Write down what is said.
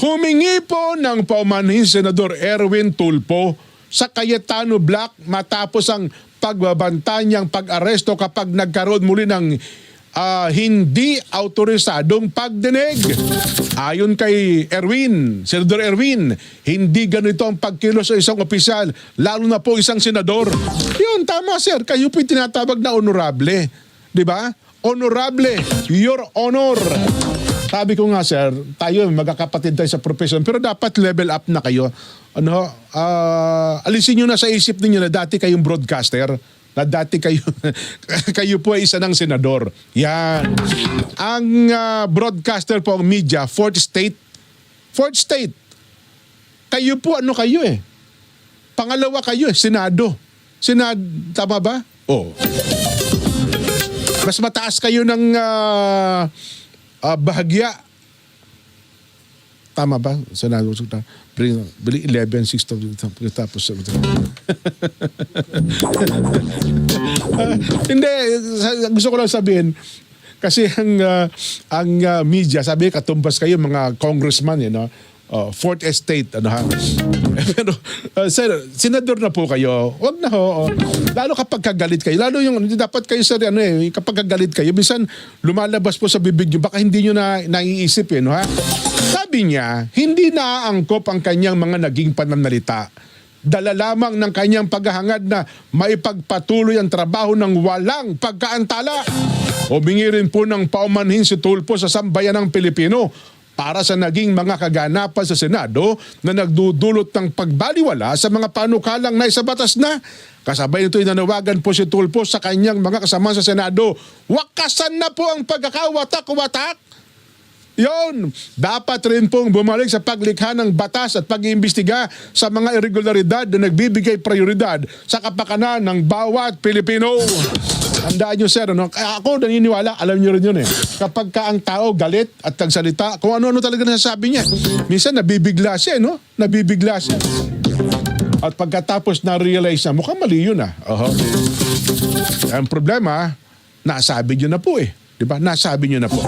Humingi po ng paumanhin Senador Erwin Tulfo sa Cayetano Block matapos ang pagbabanta niyang pag-aresto kapag nagkaroon muli ng hindi autorisadong pagdinig. Ayon kay Erwin, Senador Erwin, hindi ganito ang pagkilos sa isang opisyal, lalo na po isang senador. Yun, tama sir, kayo po'y tinatawag na honorable. Di ba? Honorable, your honor. Sabi ko nga sir, tayo magkakapatid tayo sa profession, pero dapat level up na kayo. Alisin nyo na sa isip ninyo na dati kayong broadcaster, na dati kayo, kayo po ay isa ng senador. Yan. Ang broadcaster po, ang media, fourth state. Fourth state. Kayo po, ano kayo eh? Pangalawa kayo eh, Senado. Senado, tama ba? Oo. Mas mataas kayo ng bahagya. Tama ba? Senado. Bili 11, 6, tapos hindi, gusto ko lang sabihin kasi ang media, sabi katumbas kayo mga congressman, fourth estate, pero sir, senador na po kayo, wag na ho, lalo kapag kagalit kayo, lalo yung dapat kayo sir, kapag kagalit kayo, minsan lumalabas po sa bibig nyo, baka hindi nyo na naiisip ha. Sabi niya, hindi naaangkop ang kanyang mga naging pananalita. Dala lamang ng kanyang paghahangad na maipagpatuloy ang trabaho ng walang pagkaantala. Humingi rin po ng paumanhin si Tulfo sa sambayan ng Pilipino para sa naging mga kaganapan sa Senado na nagdudulot ng pagbaliwala sa mga panukalang naisabatas na. Kasabay nito inanawagan po si Tulfo sa kanyang mga kasama sa Senado. Wakasan na po ang pagkakawatak-watak. Yon, dapat rin pong bumalik sa paglikha ng batas at pag-iimbestiga sa mga irregularidad na nagbibigay prioridad sa kapakanan ng bawat Pilipino. Tandaan nyo sir, ako naniniwala, alam nyo rin yun kapag ka ang tao galit at nagsalita, kung ano-ano talaga nasasabi niya. Minsan nabibigla siya, nabibigla siya. At pagkatapos na-realize na, mukhang mali yun Ang problema, nasabi nyo na po Diba? Nasabi nyo na po.